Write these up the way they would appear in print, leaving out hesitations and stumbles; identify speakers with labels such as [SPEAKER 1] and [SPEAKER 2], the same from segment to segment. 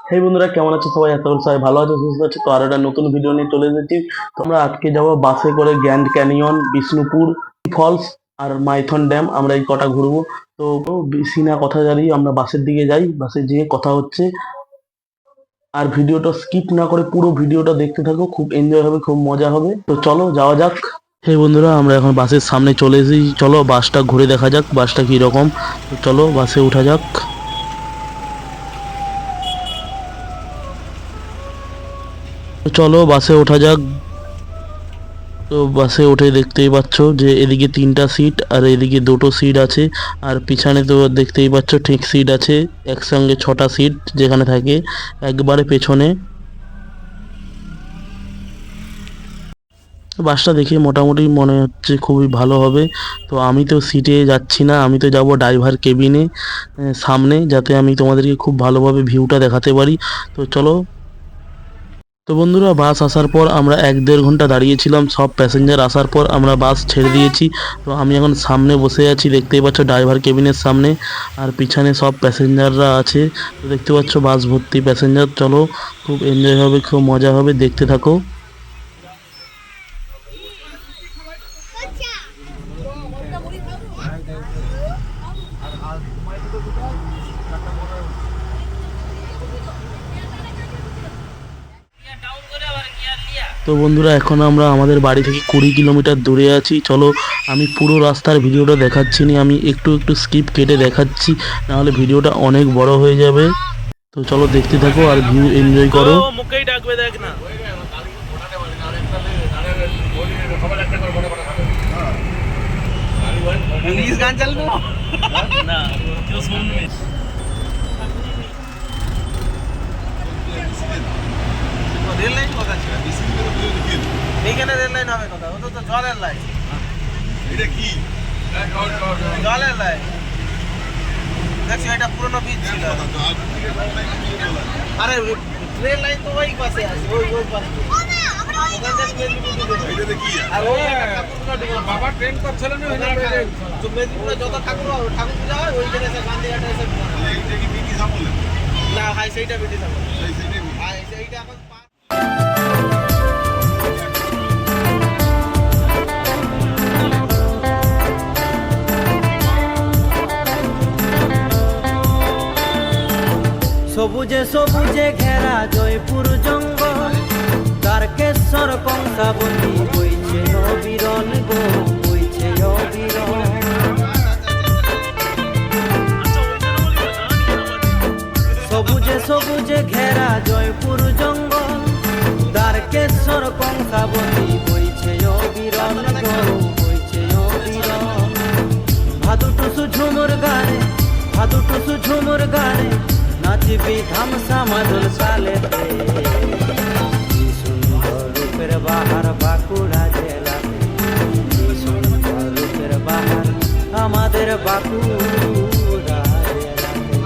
[SPEAKER 1] হেই বন্ধুরা, কেমন আছো সবাই? আশা করি সবাই ভালো আছো, সুস্থ আছো। তো আর একটা নতুন ভিডিও নিয়ে চলে এসেছি। তো আমরা আজকে যাবো বাসে করে গ্র্যান্ড ক্যানিয়ন, বিষ্ণুপুর ফলস আর মাইথন ড্যাম। আমরা এই কটা ঘুরবো। তো বেশি না কথা জানি, আমরা বাসের দিকে যাই। বাসে যেয়ে কথা হচ্ছে। আর ভিডিওটা স্কিপ না করে পুরো ভিডিওটা দেখতে থাকো, খুব এনজয় হবে, খুব মজা হবে। তো চলো যাওয়া যাক। হে বন্ধুরা, আমরা এখন বাসের সামনে চলে এসেছি। চলো বাসটা ঘুরে দেখা যাক, বাসটা কি রকম। তো চলো বাসে উঠা যাক। তো চলো বাসে ওঠা যাক। তো বাসে উঠে দেখতেই পাচ্ছ যে এদিকে 3টা সিট আর এদিকে 2টো সিট আছে। আর পিছনে তো দেখতেই পাচ্ছ ঠিক সিট আছে। একসঙ্গে 6টা সিট যেখানে থাকে একবারে পেছনে। বাসটা দেখে মোটামুটি মনে হচ্ছে খুবই ভালো হবে। তো আমি তো সিটে যাচ্ছি না, আমি তো যাব ড্রাইভার কেবিনে সামনে, যাতে আমি তোমাদেরকে খুব ভালোভাবে ভিউটা দেখাতে পারি। তো চলো। তো বন্ধুরা, বাস আসার পর আমরা 1-1.5 ঘন্টা দাঁড়িয়েছিলাম। সব প্যাসেঞ্জার আসার পর আমরা বাস ছেড়ে দিয়েছি। তো আমি এখন সামনে বসে আছি, দেখতেই পাচ্ছ ড্রাইভার কেবিনের সামনে। আর পিছনে সব প্যাসেঞ্জাররা আছে। তো দেখতে পাচ্ছ বাস ভর্তি প্যাসেঞ্জার। চলো, খুব এনজয় হবে, খুব মজা হবে, দেখতে থাকো। তো বন্ধুরা, এখন আমরা আমাদের বাড়ি থেকে 20 কিলোমিটার দূরে আছি। চলো, আমি পুরো রাস্তার ভিডিওটা দেখাচ্ছি না, আমি একটু একটু স্কিপ কেটে দেখাচ্ছি, নাহলে ভিডিওটা অনেক বড় হয়ে যাবে। তো চলো দেখতে থাকো আর ভিউ এনজয় করো।
[SPEAKER 2] মুখেই ডাকবে দেখ না। ইংলিশ গান চালবো না, কেউ শুনবে। রেল লাইন কথা ছিল, এইখানে রেল লাইন হবে কথা, ও তো জলের লাইন। এটা কি জলের লাইন? দেখছি এটা পুরনো ব্রিজ ছিল। আরে রেল লাইন তো ওই পাশে আছে, ওই ওই পাশে। বাবা ট্রেন করছিল না, মেদিনীপুরে যত ঠাকুর ঠাকুর পূজা হয় ওইখানে এসে গান্ধীঘাটে এসে না ভাই, সেইটা ব্রিটিশ আমল। সেইটা এখন
[SPEAKER 3] সবুজে সবুজে ঘেরা জয়পুর জঙ্গল, তারকেশ্বর কংসাবতী বইছে অবিরল গো, বইছে অবিরল। সবুজে সবুজে ঘেরা জয়পুর জঙ্গল, তারকেশ্বর কংসাবতী বইছে অবিরল গো, বইছে অবিরল। ভাদু টুসু ঝুমুর গানে, ভাদু টুসু ঝুমুর গানে, নাচবি ধামসা মাদুল সালেতে। কি সুন্দর রূপের বাহার বাঁকুড়া জেলাতে, কি সুন্দর রূপের বাহার আমাদের বাঁকুড়া জেলাতে।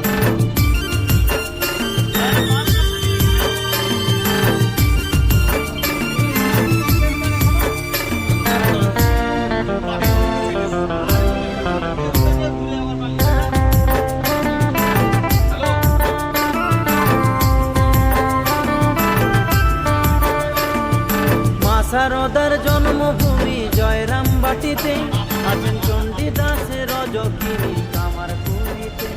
[SPEAKER 3] শারদার জন্মভূমি জয়রাম বাটিতে, আছেন চণ্ডীদাসের রজকিনী কামার পুরীতে।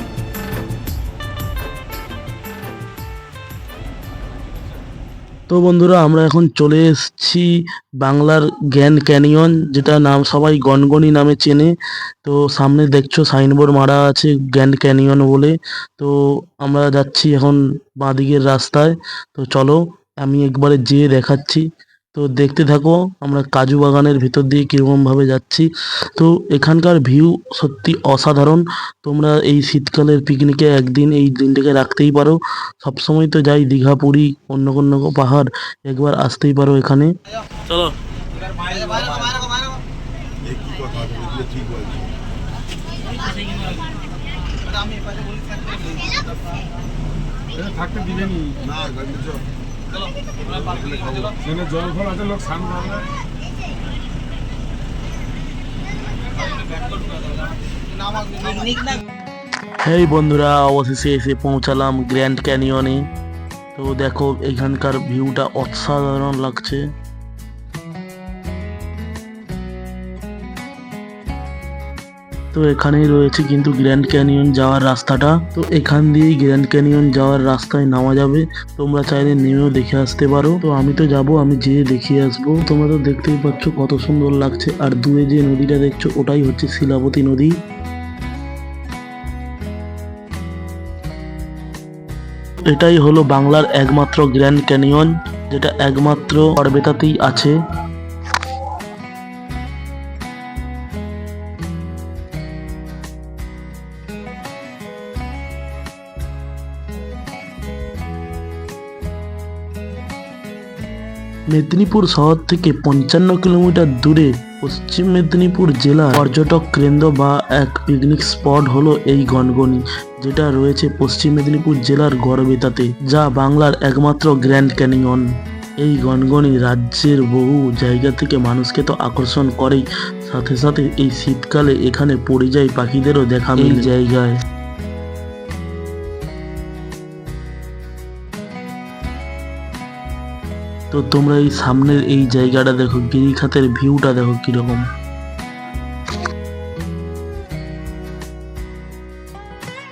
[SPEAKER 1] তো বন্ধুরা, আমরা এখন চলে এসেছি বাংলার গ্র্যান্ড ক্যানিয়ন, যেটা নাম সবাই গনগনি নামে চেনে। তো সামনে দেখছো সাইনবোর্ড মারা আছে গ্র্যান্ড ক্যানিয়ন বলে। তো আমরা যাচ্ছি এখন বাঁদিকের রাস্তায়। তো চলো, আমি একবারে যেয়ে দেখাচ্ছি। তো দেখতে থাকো আমরা কাজু বাগানের ভিতর দিয়ে কিরকম ভাবে যাচ্ছি। তো এখানকার ভিউ সত্যি অসাধারণ। তোমরা এই শীতকালের পিকনিকে একদিন এই দিনটাকে রাখতেই পারো। সবসময় তো যাই দীঘা, পুরী, অন্য কোনো পাহাড়, একবার আসতেই পারো এখানে।
[SPEAKER 2] চলো।
[SPEAKER 4] থাকতে দিবেনি না, জল ফল আছে, লোক স্নান করবে।
[SPEAKER 1] হেই বন্ধুরা, অবশেষে এসে পৌঁছালাম গ্র্যান্ড ক্যানিয়নে। তো দেখো এখানকার ভিউটা অসাধারণ লাগছে। তো এখানেই রয়েছে কিন্তু গ্র্যান্ড ক্যানিয়ন যাওয়ার রাস্তাটা। তো এখান দিয়েই গ্র্যান্ড ক্যানিয়ন যাওয়ার রাস্তায় নামা যাবে, তোমরা চাইলে নেমেও দেখে আসতে পারো। তো আমি তো যাব, আমি যেয়ে দেখিয়ে আসবো। তোমরা তো দেখতেই পাচ্ছ কত সুন্দর লাগছে। আর দূরে যে নদীটা দেখছো ওটাই হচ্ছে শিলাবতী নদী। এটাই হলো বাংলার একমাত্র গ্র্যান্ড ক্যানিয়ন, যেটা একমাত্র গড়বেতাতেই আছে। মেদিনীপুর শহর থেকে 55 কিলোমিটার দূরে পশ্চিম মেদিনীপুর জেলার পর্যটক কেন্দ্র বা এক পিকনিক স্পট হলো এই গনগনি, যেটা রয়েছে পশ্চিম মেদিনীপুর জেলার গড়বেতাতে, যা বাংলার একমাত্র গ্র্যান্ড ক্যানিয়ন। এই গনগনি রাজ্যের বহু জায়গা থেকে মানুষকে তো আকর্ষণ করেই, সাথে সাথে এই শীতকালে এখানে পরিযায়ী পাখিদেরও দেখা মিলে এই জায়গায়। তো তোমরা এই সামনের এই জায়গাটা দেখো, গিরিখাতের ভিউটা দেখো কিরকম।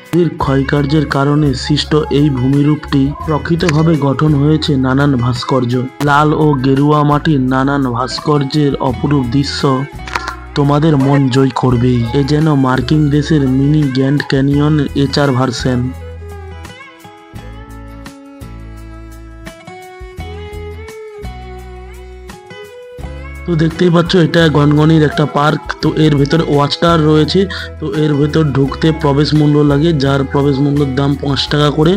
[SPEAKER 1] নদীর ক্ষয়কার্যের কারণে সৃষ্ট এই ভূমিরূপটি প্রকৃতভাবে গঠন হয়েছে নানান ভাস্কর্য। লাল ও গেরুয়া মাটির নানান ভাস্কর্যের অপরূপ দৃশ্য তোমাদের মন জয় করবেই। এ যেন মার্কিন দেশের মিনি গ্র্যান্ড ক্যানিয়ন এচার ভার্সন। তো দেখতেই পাচ্ছ এটা গনগনির একটা পার্ক। তো এর ভেতরে ওয়াচ টাওয়ার রয়েছে। তো এর ভেতর ঢুকতে প্রবেশ মূল্য লাগে, যার প্রবেশ মূল্যের দাম 5 টাকা করে।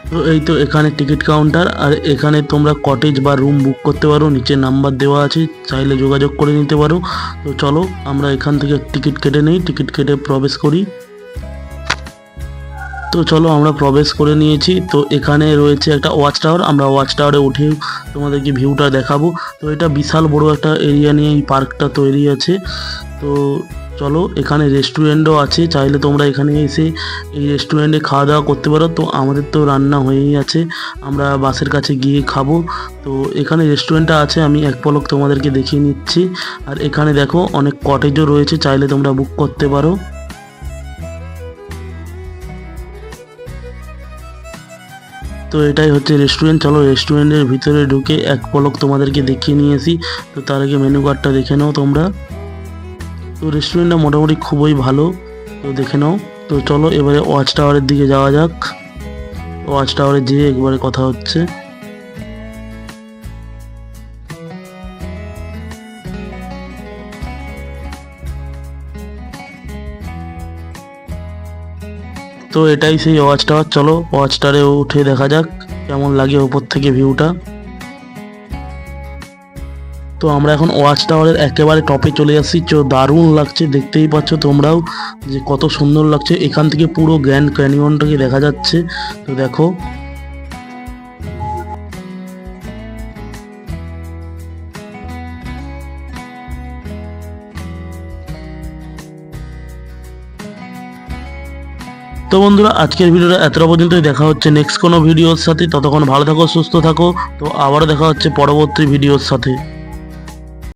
[SPEAKER 1] তো এই তো এখানে টিকিট কাউন্টার, আর এখানে তোমরা কটেজ বা রুম বুক করতে পারো, নিচে নাম্বার দেওয়া আছে, চাইলে যোগাযোগ করে নিতে পারো। তো চলো আমরা এখান থেকে টিকিট কেটে নিই, টিকিট কেটে প্রবেশ করি। তো চলো আমরা প্রবেশ করে নিয়েছি। তো এখানে রয়েছে একটা ওয়াচ টাওয়ার, আমরা ওয়াচ টাওয়ারে উঠে তোমাদেরকে ভিউটা দেখাবো। তো এটা বিশাল বড় একটা এরিয়া নিয়ে এই পার্কটা তৈরি আছে। তো চলো এখানে রেস্টুরেন্টও আছে, চাইলে তোমরা এখানে এসে এই রেস্টুরেন্টে খাওয়া দাওয়া করতে পারো। তো আমাদের তো রান্না হয়েই আছে, আমরা বাসের কাছে গিয়ে খাবো। তো এখানে রেস্টুরেন্টটা আছে, আমি এক পলক তোমাদেরকে দেখিয়ে নিচ্ছি। আর এখানে দেখো অনেক কটেজও রয়েছে, চাইলে তোমরা বুক করতে পারো। তো এটাই হচ্ছে রেস্টুরেন্ট। চলো রেস্টুরেন্টের ভিতরে ঢুকে এক পলক তোমাদেরকে দেখিয়ে নিয়ে আসি। তো তার আগে মেনু কার্ডটা দেখে নাও তোমরা। তো রেস্টুরেন্টটা মোটামুটি খুবই ভালো, তো দেখে নাও। তো চলো এবারে ওয়াচ টাওয়ারের দিকে যাওয়া যাক। ওয়াচ টাওয়ারে যেয়ে একবারে কথা হচ্ছে। তো এটাই সেই ওয়াচ টাওয়ার। চলো ওয়াচ টাওয়ারে উঠে দেখা যাক কেমন লাগে ওপর থেকে ভিউটা। তো আমরা এখন ওয়াচ টাওয়ারের একেবারে টপে চলে আসছি। দারুণ লাগছে, দেখতেই পাচ্ছ তোমরাও যে কত সুন্দর লাগছে। এখান থেকে পুরো গ্র্যান্ড ক্যানিয়নটাকে দেখা যাচ্ছে। তো দেখো তো বন্ধুরা আজকের ভিডিওটা এতটা পর্যন্তই। দেখা হচ্ছে নেক্সট কোনো ভিডিওর সাথে। ততক্ষণ ভালো থাকো, সুস্থ থাকো। তো আবারও দেখা হচ্ছে পরবর্তী ভিডিওর সাথে।